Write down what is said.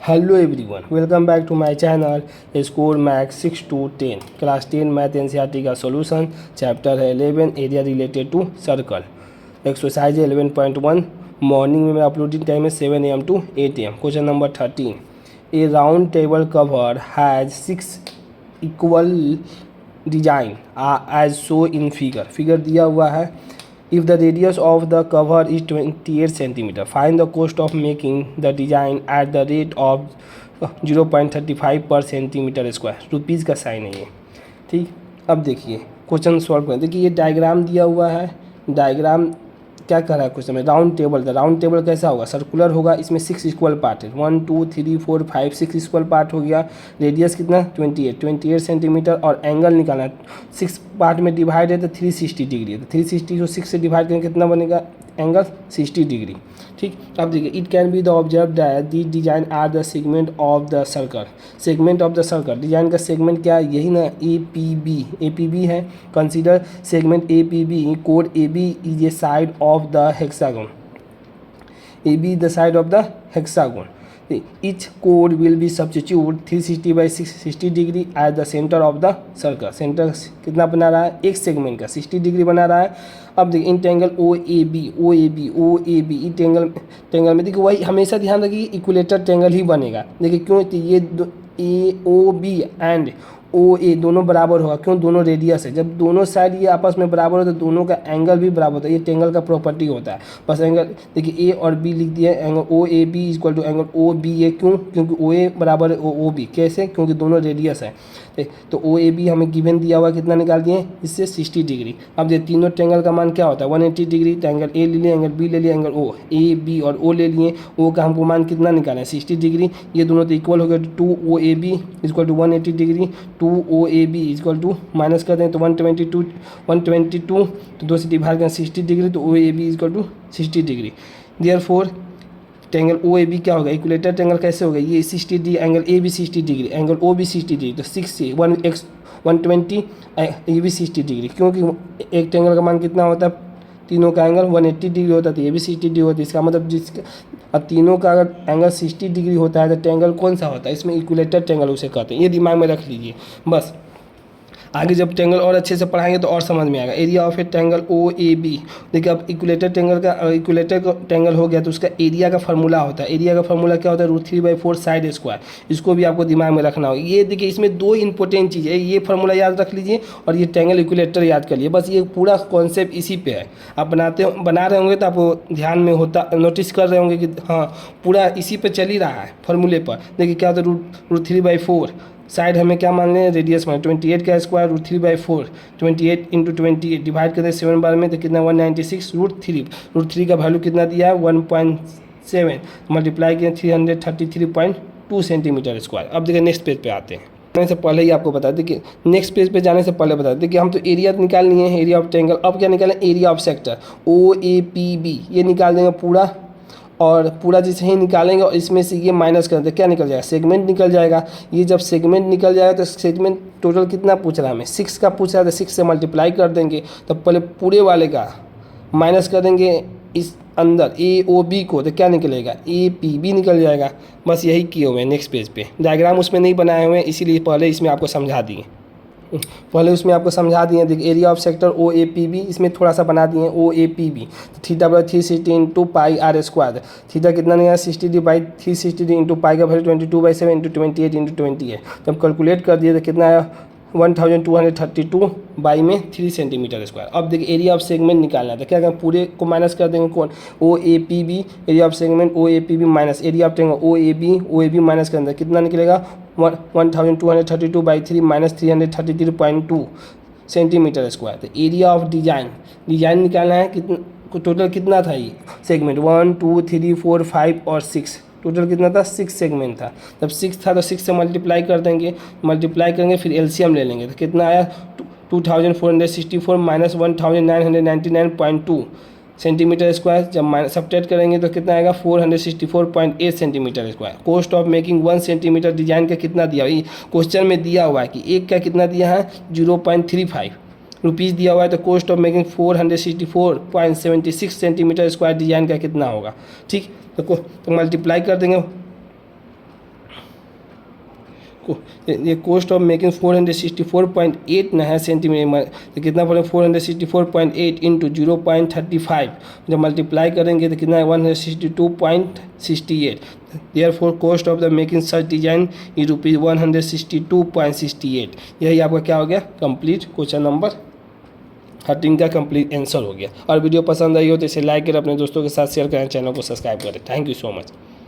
Hello everyone, welcome back to my channel Score Max 6 to 10 class 10 math NCERT का solution chapter है 11 area related to circle exercise 11.1 morning में मेरा uploading time है 7 AM to 8 AM। Question number 13, a round table cover has 6 equal design as show in figure दिया हुआ है। If the radius of the cover is 28 centimeter, find the cost of making the design at the rate of 0.35 per centimeter square। Rupees का sign है ये, ठीक। अब देखिए question solve करें। देखिए ये डायग्राम दिया हुआ है। डायग्राम क्या कर रहा है क्वेश्चन में, राउंड टेबल था। राउंड टेबल कैसा होगा, सर्कुलर होगा। इसमें 6 इक्वल पार्ट है, 1 2 3 4 5 6 इक्वल पार्ट हो गया। रेडियस कितना 28 सेंटीमीटर और एंगल निकालना है। 6 पार्ट में डिवाइड है तो 360 डिग्री है, तो 360 को 6 से डिवाइड करेंगे कितना बनेगा, एंगल 60 डिग्री, ठीक। अब देखिए it can be the observe that the design are the segment of the circle. Segment of the circle, design का सेगमेंट क्या है, यही ना, ए पी बी है। Consider segment A P B, कोड A B is a side of the hexagon. A B the side of the hexagon. Each chord will be substitute 360 by 60 degree at the centre of the circle. Centre कितना बना रहा है, एक segment का 60 degree बना रहा है। अब देखिए इन टेंगल ओ ए बी ई टेंगल में देखिए वही हमेशा ध्यान रखिए इक्विलेटर टेंगल ही बनेगा। देखिए क्यों, तो ये ए ओ बी एंड ओ ए दोनों बराबर होगा, क्यों, दोनों रेडियस है। जब दोनों साइड ये आपस में बराबर हो तो दोनों का एंगल भी बराबर होता है। ये टेंगल का प्रॉपर्टी होता है। बस एंगल देखिए ए और बी लिख दिया, angle O A B equal to angle O B A, क्यों, क्योंकि ओ ए बराबर है ओ बी। कैसे, क्योंकि दोनों रेडियस है। तो ओ ए बी हमें गिवन दिया हुआ, कितना निकाल दिए इससे 60 डिग्री। अब ये तीनों टेंगल का मान क्या होता है 180 डिग्री। तो एंगल ए ले लिए, एंगल बी ले लिए, एंगल ओ, ए बी और ओ ले लिए। ओ का हमको मान कितना निकाला है 60 डिग्री। ये दोनों तो इक्वल हो गए, 2 O A B equal to 180 degree. 2 O A B equal to minus कर दें तो 122 तो 2 से डिवाइड करें 60 डिग्री, तो O A B equal to 60 degree. Therefore triangle O A B क्या होगा, इक्विलेटर टेंगल कैसे होगा, ये 60 डिग्री, एंगल ए भी 60 डिग्री, एंगल ओ भी 60 डिग्री। तो 6 से 120 ये भी 60 डिग्री, क्योंकि एक टेंगल का मान कितना होता है, तीनों का एंगल 180 डिग्री होता है, तो ये भी 60 डिग्री होता है। इसका मतलब जिसका तीनों का अगर एंगल 60 डिग्री होता है तो टेंगल कौन सा होता है, इसमें इक्विलेटर टेंगल उसे कहते हैं। ये दिमाग में रख लीजिए। बस आगे जब टेंगल और अच्छे से पढ़ाएंगे तो और समझ में आएगा। Area of a triangle O A B, देखिए अब इक्विलेटर टेंगल का इक्विलेटर टेंगल हो गया तो उसका एरिया का फार्मूला होता है। एरिया का फार्मूला क्या होता है, √3/4 साइड स्क्वायर। इसको भी आपको दिमाग में रखना होगा। ये देखिए इसमें 2 इंपॉर्टेंट चीज़ है, ये फार्मूला याद रख लीजिए और ये टेंगल इक्विलेटर याद कर लिए। बस ये पूरा कॉन्सेप्ट इसी पे है। आप बना रहे होंगे तो आपको ध्यान में होता, नोटिस कर रहे होंगे कि हाँ पूरा इसी पे चल ही रहा है फार्मूले पर। देखिए क्या होता है, √3/4 साइड हमें क्या मान लें, रेडियस मान 28 का स्क्वायर √3/4, 28 इंटू 28 डिवाइड करते हैं 7 बार में तो कितना 196 √3 का वैल्यू कितना दिया है 1.7 मल्टीप्लाई किया 333.2 सेंटीमीटर स्क्वायर। अब देखिए नेक्स्ट पेज पे आते हैं। जाने से पहले ही आपको बता दें कि नेक्स्ट पेज पे जाने से पहले बता दें कि हम तो एरिया निकाल लिए हैं, एरिया ऑफ टेंगल। अब क्या निकालें, area of sector O A P B, ये निकाल देंगे पूरा। और पूरा जैसे ही निकालेंगे और इसमें से ये माइनस कर दें, क्या निकल जाएगा, सेगमेंट निकल जाएगा। ये जब सेगमेंट निकल जाएगा तो सेगमेंट टोटल कितना पूछ रहा है हमें, 6 का पूछ रहा है, तो 6 से मल्टीप्लाई कर देंगे। तो पहले पूरे वाले का माइनस कर देंगे इस अंदर ए ओ बी को, तो क्या निकलेगा ए पी बी निकल जाएगा। बस यही किए हुए हैं। नेक्स्ट पेज पे डायग्राम उसमें नहीं बनाए हुए हैं, इसीलिए पहले इसमें आपको समझा दिए, पहले उसमें आपको समझा दिए। देखिए area of sector O A P B, इसमें थोड़ा सा बना दिए O A P B. Theta बराबर 360 into pi r square. Theta कितना नहीं है 60/360 इंटू पाई का वैल्यू 22/7 इंटू 28 इंटू 28। जब कैलकुलेट कर दिए तो कितना आया 1232 बाई में 3 सेंटीमीटर स्क्वायर। अब देखिए एरिया ऑफ सेगमेंट निकालना था, क्या करें पूरे को माइनस कर देंगे, कौन O A P B, area of segment O A P B minus area of triangle O A B minus कर देंगे, कितना निकलेगा 1232/3 माइनस 333.2 सेंटीमीटर स्क्वायर। तो एरिया ऑफ डिजाइन निकालना है, कितना टोटल कितना था ये सेगमेंट 1 2 3 4 5 और 6, टोटल कितना था 6 सेगमेंट था। जब 6 था तो 6 से मल्टीप्लाई कर देंगे, मल्टीप्लाई करेंगे फिर एलसीएम ले लेंगे, तो कितना आया 2464 माइनस 1999.2 सेंटीमीटर स्क्वायर। जब सब्ट्रैक्ट करेंगे तो कितना आएगा 464.8 centimetre square. Cost of making 1 centimetre design का कितना दिया, ये क्वेश्चन में दिया हुआ है कि एक का कितना दिया है 0.35 रुपीज़ दिया हुआ है। तो cost of making 464.76 centimetre square design का कितना होगा, ठीक। तो मल्टीप्लाई कर देंगे ये कॉस्ट ऑफ मेकिंग 464.8 ना है सेंटीमीटर, तो कितना पड़ेगा 464.8 इंटू 0.35, जब मल्टीप्लाई करेंगे तो कितना है 162.68। Therefore cost of the making such design is rupees 162.68। यही आपका क्या हो गया, कंप्लीट क्वेश्चन नंबर 13 का कंप्लीट आंसर हो गया। और वीडियो पसंद आई हो तो इसे लाइक करें, अपने दोस्तों के साथ शेयर करें, चैनल को सब्सक्राइब करें। Thank you so much.